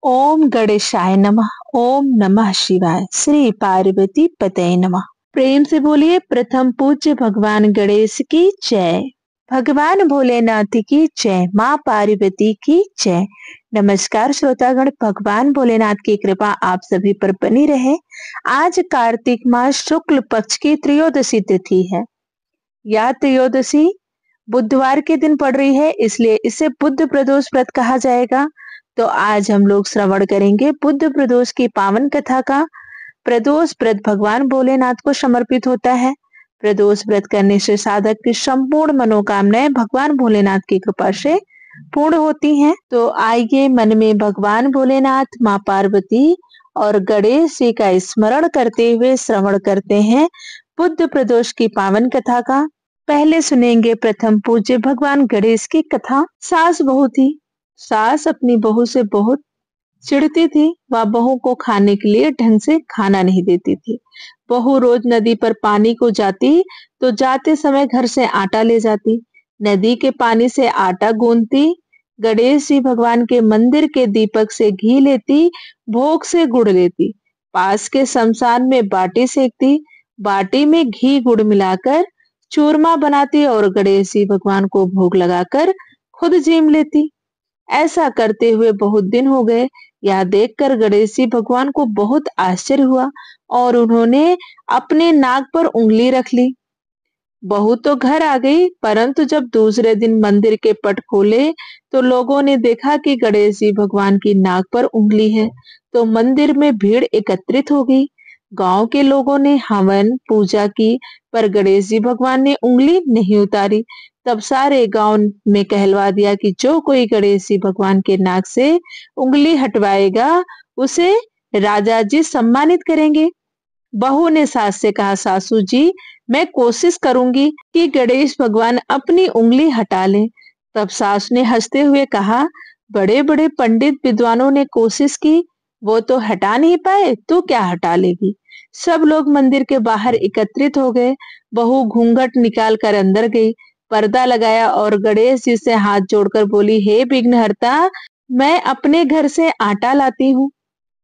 ओम गणेशाय नमः। ओम नमः शिवाय। श्री पार्वती पतये नमः। प्रेम से बोलिए प्रथम पूज्य भगवान गणेश की जय। भगवान भोलेनाथ की जय। माँ पार्वती की जय। नमस्कार श्रोतागण, भगवान भोलेनाथ की कृपा आप सभी पर बनी रहे। आज कार्तिक मास शुक्ल पक्ष की त्रयोदशी तिथि है। यह त्रयोदशी बुधवार के दिन पड़ रही है, इसलिए इसे बुध प्रदोष व्रत कहा जाएगा। तो आज हम लोग श्रवण करेंगे बुध प्रदोष की पावन कथा का। प्रदोष व्रत भगवान भोलेनाथ को समर्पित होता है। प्रदोष व्रत करने से साधक की संपूर्ण मनोकामनाएं भगवान भोलेनाथ की कृपा से पूर्ण होती हैं। तो आइए मन में भगवान भोलेनाथ, माँ पार्वती और गणेश जी का स्मरण करते हुए श्रवण करते हैं बुध प्रदोष की पावन कथा का। पहले सुनेंगे प्रथम पूज्य भगवान गणेश की कथा। सास बहू थी। सास अपनी बहू से बहुत चिढ़ती थी। वह बहू को खाने के लिए ढंग से खाना नहीं देती थी। बहू रोज नदी पर पानी को जाती तो जाते समय घर से आटा ले जाती। नदी के पानी से आटा गूंथती, गणेश जी भगवान के मंदिर के दीपक से घी लेती, भोग से गुड़ लेती, पास के शमशान में बाटी सेकती, बाटी में घी गुड़ मिलाकर चूरमा बनाती और गणेश जी भगवान को भोग लगाकर खुद जीम लेती। ऐसा करते हुए बहुत दिन हो गए। यह देखकर गणेश जी भगवान को बहुत आश्चर्य हुआ और उन्होंने अपने नाक पर उंगली रख ली। बहू तो घर आ गई, परंतु जब दूसरे दिन मंदिर के पट खोले तो लोगों ने देखा कि गणेश जी भगवान की नाक पर उंगली है। तो मंदिर में भीड़ एकत्रित हो गई। गांव के लोगों ने हवन पूजा की, पर गणेश जी भगवान ने उंगली नहीं उतारी। तब सारे गांव में कहलवा दिया कि जो कोई गणेश जी भगवान के नाक से उंगली हटवाएगा उसे राजा जी सम्मानित करेंगे। बहू ने सास से कहा, सासू जी, मैं कोशिश करूंगी कि गणेश भगवान अपनी उंगली हटा लें। तब सास ने हंसते हुए कहा, बड़े बड़े पंडित विद्वानों ने कोशिश की, वो तो हटा नहीं पाए, तू क्या हटा लेगी। सब लोग मंदिर के बाहर एकत्रित हो गए। बहू घूंघट निकाल कर अंदर गई, पर्दा लगाया और गणेश जी से हाथ जोड़कर बोली, हे विघ्नहर्ता, मैं अपने घर से आटा लाती हूँ,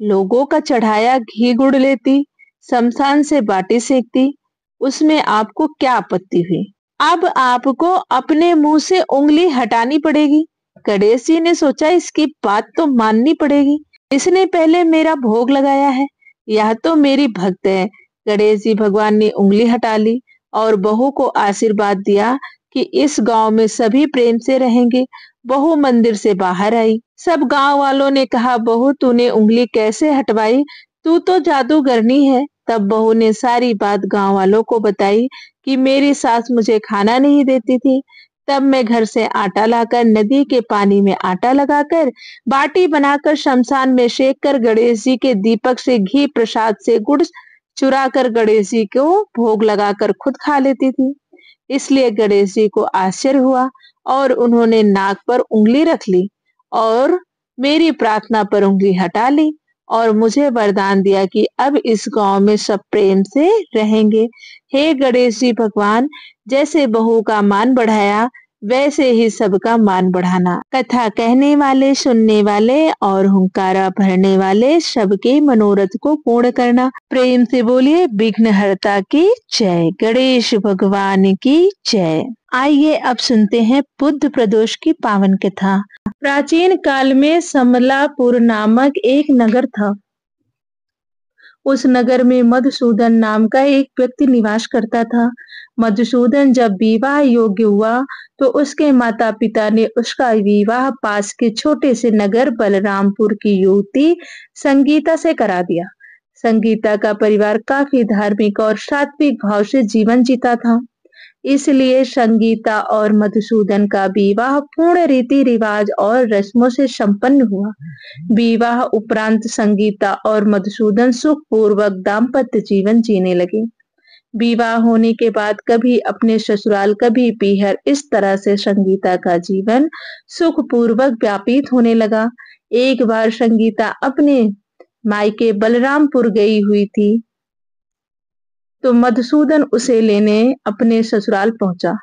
लोगों का चढ़ाया घी गुड़ लेती, शमशान से बाटी सेकती, उसमें आपको क्या आपत्ति हुई। अब आपको अपने मुंह से उंगली हटानी पड़ेगी। गणेश जी ने सोचा, इसकी बात तो माननी पड़ेगी, इसने पहले मेरा भोग लगाया है, यह तो मेरी भक्त है। गणेश जी भगवान ने उंगली हटा ली और बहू को आशीर्वाद दिया कि इस गांव में सभी प्रेम से रहेंगे। बहू मंदिर से बाहर आई। सब गांव वालों ने कहा, बहू तूने उंगली कैसे हटवाई, तू तो जादूगरनी है। तब बहू ने सारी बात गांव वालों को बताई कि मेरी सास मुझे खाना नहीं देती थी, तब मैं घर से आटा लाकर नदी के पानी में आटा लगाकर बाटी बनाकर शमशान में सेक कर गणेश जी के दीपक से घी प्रसाद से गुड़ चुरा कर गणेश जी को भोग लगाकर खुद खा लेती थी। इसलिए गणेश जी को आश्चर्य हुआ और उन्होंने नाक पर उंगली रख ली और मेरी प्रार्थना पर उंगली हटा ली और मुझे वरदान दिया कि अब इस गांव में सब प्रेम से रहेंगे। हे गणेश जी भगवान, जैसे बहू का मान बढ़ाया वैसे ही सबका मान बढ़ाना। कथा कहने वाले, सुनने वाले और हुंकारा भरने वाले सबके मनोरथ को पूर्ण करना। प्रेम से बोलिए विघ्नहर्ता की जय, गणेश भगवान की जय। आइए अब सुनते हैं बुध प्रदोष की पावन कथा। प्राचीन काल में समलापुर नामक एक नगर था। उस नगर में मधुसूदन नाम का एक व्यक्ति निवास करता था। मधुसूदन जब विवाह योग्य हुआ तो उसके माता पिता ने उसका विवाह पास के छोटे से नगर बलरामपुर की युवती संगीता से करा दिया। संगीता का परिवार काफी धार्मिक और सात्विक भाव से जीवन जीता था, इसलिए संगीता और मधुसूदन का विवाह पूर्ण रीति रिवाज और रस्मों से संपन्न हुआ। विवाह उपरांत संगीता और मधुसूदन सुखपूर्वक दाम्पत्य जीवन जीने लगे। विवाह होने के बाद कभी अपने ससुराल कभी पीहर, इस तरह से संगीता का जीवन सुखपूर्वक व्यतीत होने लगा। एक बार संगीता अपने मायके बलरामपुर गई हुई थी तो मधुसूदन उसे लेने अपने ससुराल पहुंचा।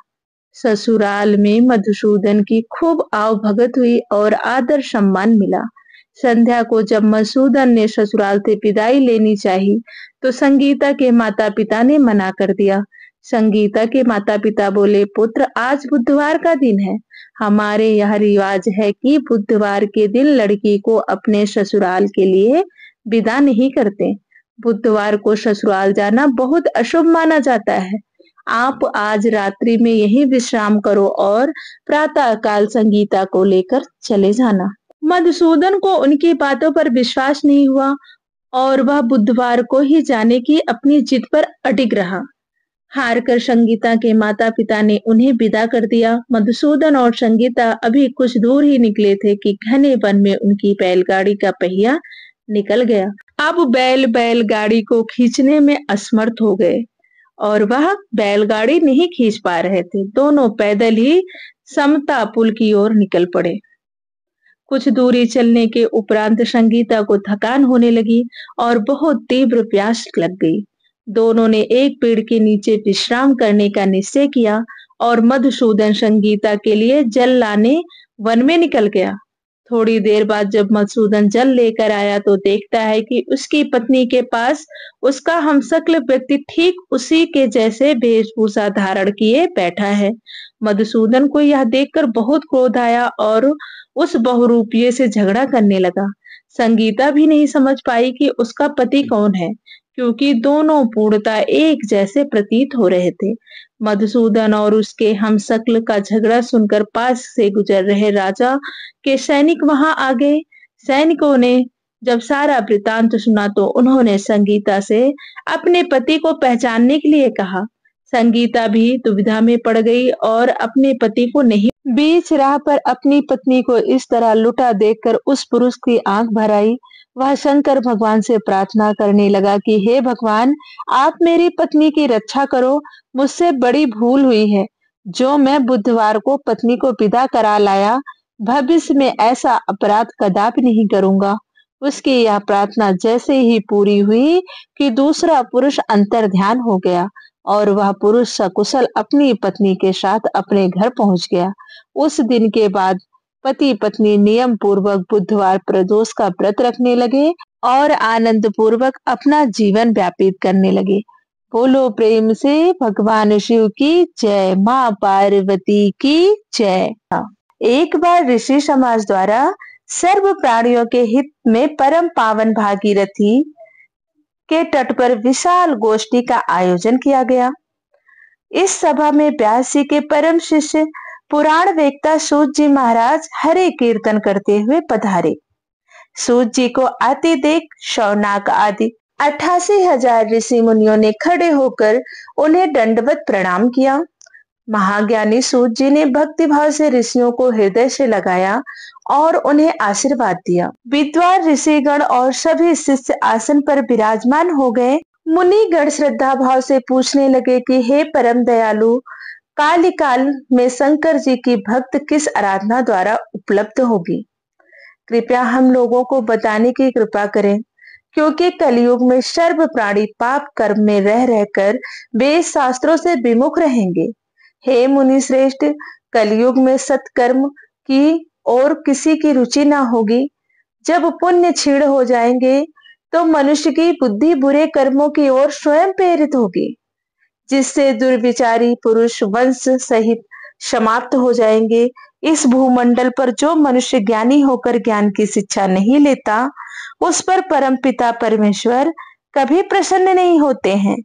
ससुराल में मधुसूदन की खूब आवभगत हुई और आदर सम्मान मिला। संध्या को जब मधुसूदन ने ससुराल से विदाई लेनी चाही, तो संगीता के माता पिता ने मना कर दिया। संगीता के माता पिता बोले, पुत्र आज बुधवार का दिन है, हमारे यहाँ रिवाज है कि बुधवार के दिन लड़की को अपने ससुराल के लिए विदा नहीं करते। बुधवार को ससुराल जाना बहुत अशुभ माना जाता है। आप आज रात्रि में यहीं विश्राम करो और प्रातः काल संगीता को लेकर चले जाना। मधुसूदन को उनकी बातों पर विश्वास नहीं हुआ और वह बुधवार को ही जाने की अपनी जिद पर अडिग रहा। हार कर संगीता के माता पिता ने उन्हें विदा कर दिया। मधुसूदन और संगीता अभी कुछ दूर ही निकले थे कि घने वन में उनकी बैलगाड़ी का पहिया निकल गया। अब बैलगाड़ी को खींचने में असमर्थ हो गए और वह बैलगाड़ी नहीं खींच पा रहे थे। दोनों पैदल ही समता पुल की ओर निकल पड़े। कुछ दूरी चलने के उपरांत संगीता को थकान होने लगी और बहुत तीव्र प्यास लग गई। दोनों ने एक पेड़ के नीचे विश्राम करने का निश्चय किया और मधुसूदन संगीता के लिए जल लाने वन में निकल गया। थोड़ी देर बाद जब मधुसूदन जल लेकर आया तो देखता है कि उसकी पत्नी के पास उसका हमशक्ल व्यक्ति ठीक उसी के जैसे वेशभूषा धारण किए बैठा है। मधुसूदन को यह देखकर बहुत क्रोध आया और उस बहुरूपिये से झगड़ा करने लगा। संगीता भी नहीं समझ पाई कि उसका पति कौन है, क्योंकि दोनों पूर्णतः एक जैसे प्रतीत हो रहे थे। मधुसूदन और उसके हमशक्ल का झगड़ा सुनकर पास से गुजर रहे राजा के सैनिक वहां आ गए। सैनिकों ने जब सारा वृतांत सुना तो उन्होंने संगीता से अपने पति को पहचानने के लिए कहा। संगीता भी दुविधा में पड़ गई और अपने पति को नहीं। बीच राह पर अपनी पत्नी को इस तरह लुटा देखकर उस पुरुष की आंख भर आई। वह शंकर भगवान से प्रार्थना करने लगा कि हे भगवान, आप मेरी पत्नी की रक्षा करो। मुझसे बड़ी भूल हुई है जो मैं बुधवार को पत्नी को विदा करा लाया। भविष्य में ऐसा अपराध कदापि नहीं करूंगा। उसकी यह प्रार्थना जैसे ही पूरी हुई कि दूसरा पुरुष अंतर्ध्यान हो गया और वह पुरुष सकुशल अपनी पत्नी के साथ अपने घर पहुंच गया। उस दिन के बाद पति पत्नी नियम पूर्वक बुधवार प्रदोष का व्रत रखने लगे और आनंद पूर्वक अपना जीवन व्यतीत करने लगे। बोलो प्रेम से भगवान शिव की जय, माँ पार्वती की जय। एक बार ऋषि समाज द्वारा सर्व प्राणियों के हित में परम पावन भागीरथी के तट पर विशाल गोष्ठी का आयोजन किया गया। इस सभा में व्यास जी के परम शिष्य पुराण वेत्ता सूत जी महाराज हरे कीर्तन करते हुए पधारे। सूत जी को आते देख शौनाक आदि 88,000 ऋषि मुनियों ने खड़े होकर उन्हें दंडवत प्रणाम किया। महाज्ञानी सूत जी ने भक्ति भाव से ऋषियों को हृदय से लगाया और उन्हें आशीर्वाद दिया। विद्वान ऋषिगण और सभी शिष्य आसन पर विराजमान हो गए। मुनिगण श्रद्धा भाव से पूछने लगे कि हे परम दयालु, काल में शंकर जी की भक्त किस आराधना द्वारा उपलब्ध होगी? कृपया हम लोगों को बताने की कृपा करें, क्योंकि कलयुग में सर्व प्राणी पाप कर्म में रह रहकर वेद शास्त्रों से विमुख रहेंगे। हे मुनि श्रेष्ठ, कलयुग में सत्कर्म की और किसी की रुचि न होगी। जब पुण्य क्षीण हो जाएंगे तो मनुष्य की बुद्धि बुरे कर्मों की ओर स्वयं प्रेरित होगी, जिससे दुर्विचारी पुरुष वंश सहित समाप्त हो जाएंगे। इस भूमंडल पर जो मनुष्य ज्ञानी होकर ज्ञान की शिक्षा नहीं लेता, उस पर परमपिता परमेश्वर कभी प्रसन्न नहीं होते हैं।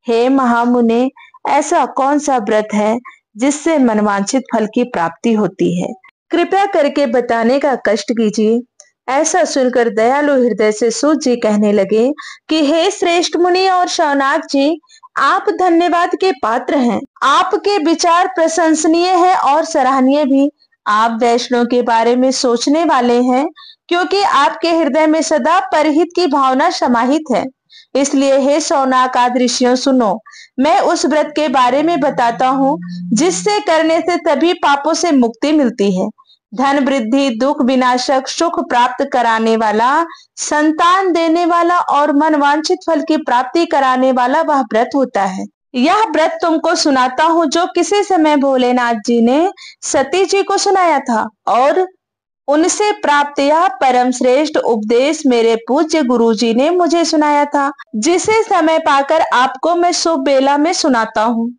हे महामुने, ऐसा कौन सा व्रत है जिससे मनवांछित फल की प्राप्ति होती है? कृपया करके बताने का कष्ट कीजिए। ऐसा सुनकर दयालु हृदय से सूत जी कहने लगे कि हे श्रेष्ठ मुनि और शौनाक जी, आप धन्यवाद के पात्र हैं। आपके विचार प्रशंसनीय है और सराहनीय भी। आप वैष्णव के बारे में सोचने वाले हैं, क्योंकि आपके हृदय में सदा परहित की भावना समाहित है। इसलिए हे शौनाक आदि ऋषियों, सुनो, मैं उस व्रत के बारे में बताता हूँ जिससे करने से सभी पापों से मुक्ति मिलती है। धन वृद्धि, दुख विनाशक, सुख प्राप्त कराने वाला, संतान देने वाला और मनवांछित फल की प्राप्ति कराने वाला वह व्रत होता है। यह व्रत तुमको सुनाता हूँ जो किसी समय भोलेनाथ जी ने सती जी को सुनाया था और उनसे प्राप्त यह परम श्रेष्ठ उपदेश मेरे पूज्य गुरुजी ने मुझे सुनाया था, जिसे समय पाकर आपको मैं शुभ बेला में सुनाता हूँ।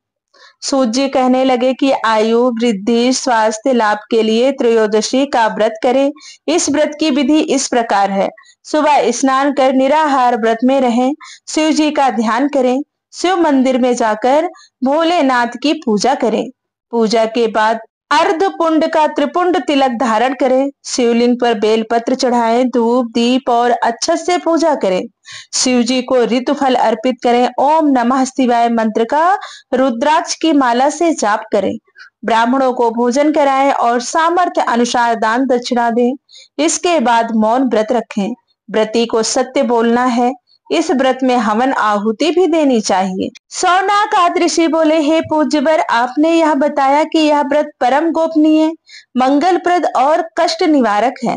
सूत जी कहने लगे कि आयु वृद्धि स्वास्थ्य लाभ के लिए त्रयोदशी का व्रत करें। इस व्रत की विधि इस प्रकार है। सुबह स्नान कर निराहार व्रत में रहें, शिव जी का ध्यान करें, शिव मंदिर में जाकर भोलेनाथ की पूजा करें। पूजा के बाद अर्ध पुंड का त्रिपुंड तिलक धारण करें, शिवलिंग पर बेलपत्र चढ़ाएं, धूप दीप और अच्छत से पूजा करें। शिव जी को ऋतु फल अर्पित करें। ओम नमः शिवाय मंत्र का रुद्राक्ष की माला से जाप करें। ब्राह्मणों को भोजन कराएं और सामर्थ्य अनुसार दान दक्षिणा दें। इसके बाद मौन व्रत रखें। व्रती को सत्य बोलना है। इस व्रत में हवन आहुति भी देनी चाहिए। शौनक ऋषि बोले, हे पूज्यवर, आपने यह बताया कि यह व्रत परम गोपनीय, मंगलप्रद और कष्ट निवारक है।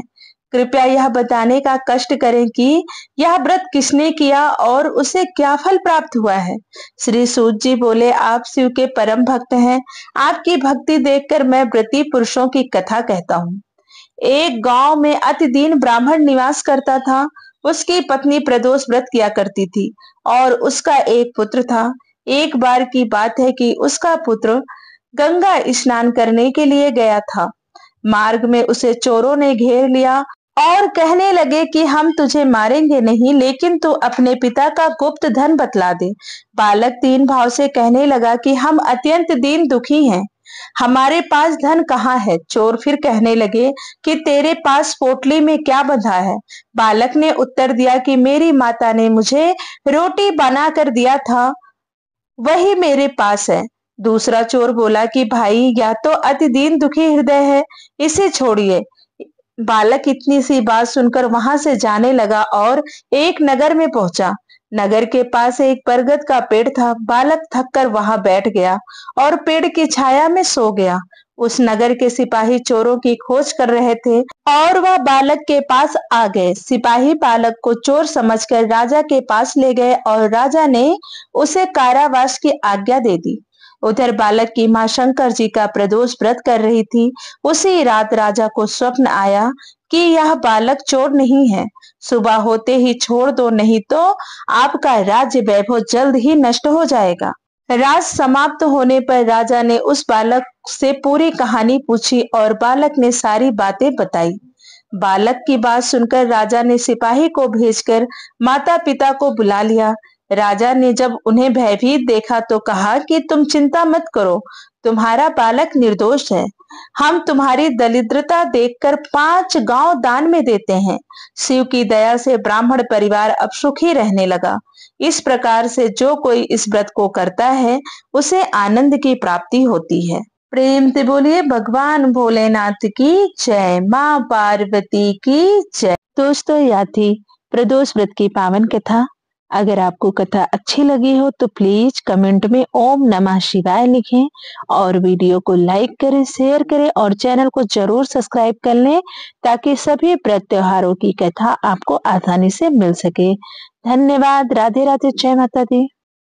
कृपया यह बताने का कष्ट करें कि यह व्रत किसने किया और उसे क्या फल प्राप्त हुआ है। श्री सूत जी बोले, आप शिव के परम भक्त हैं। आपकी भक्ति देखकर मैं व्रती पुरुषों की कथा कहता हूँ। एक गांव में अति दीन ब्राह्मण निवास करता था। उसकी पत्नी प्रदोष व्रत किया करती थी और उसका एक पुत्र था। एक बार की बात है कि उसका पुत्र गंगा स्नान करने के लिए गया था। मार्ग में उसे चोरों ने घेर लिया और कहने लगे कि हम तुझे मारेंगे नहीं, लेकिन तू अपने पिता का गुप्त धन बतला दे। बालक दीन भाव से कहने लगा कि हम अत्यंत दीन दुखी हैं, हमारे पास धन कहाँ है। चोर फिर कहने लगे कि तेरे पास पोटली में क्या बंधा है। बालक ने उत्तर दिया कि मेरी माता ने मुझे रोटी बना कर दिया था, वही मेरे पास है। दूसरा चोर बोला कि भाई, या तो अति दीन दुखी हृदय है, इसे छोड़िए। बालक इतनी सी बात सुनकर वहां से जाने लगा और एक नगर में पहुंचा। नगर के पास एक बरगद का पेड़ था। बालक थककर वहां बैठ गया और पेड़ की छाया में सो गया। उस नगर के सिपाही चोरों की खोज कर रहे थे और वह बालक के पास आ गए। सिपाही बालक को चोर समझकर राजा के पास ले गए और राजा ने उसे कारावास की आज्ञा दे दी। उधर बालक की मां शंकर जी का प्रदोष व्रत कर रही थी। उसी रात राजा को स्वप्न आया कि यह बालक चोर नहीं है, सुबह होते ही छोड़ दो, नहीं तो आपका राज्य वैभव जल्द ही नष्ट हो जाएगा। रात समाप्त होने पर राजा ने उस बालक से पूरी कहानी पूछी और बालक ने सारी बातें बताई। बालक की बात सुनकर राजा ने सिपाही को भेजकर माता पिता को बुला लिया। राजा ने जब उन्हें भयभीत देखा तो कहा कि तुम चिंता मत करो, तुम्हारा बालक निर्दोष है। हम तुम्हारी दरिद्रता देखकर 5 गांव दान में देते हैं। शिव की दया से ब्राह्मण परिवार अब सुखी रहने लगा। इस प्रकार से जो कोई इस व्रत को करता है उसे आनंद की प्राप्ति होती है। प्रेम से बोलिए भगवान भोलेनाथ की जय, माँ पार्वती की जय। दोस्तों, यह थी प्रदोष व्रत की पावन कथा। अगर आपको कथा अच्छी लगी हो तो प्लीज कमेंट में ओम नमः शिवाय लिखें और वीडियो को लाइक करें, शेयर करें और चैनल को जरूर सब्सक्राइब कर लें ताकि सभी व्रत त्योहारों की कथा आपको आसानी से मिल सके। धन्यवाद। राधे राधे। जय माता दी।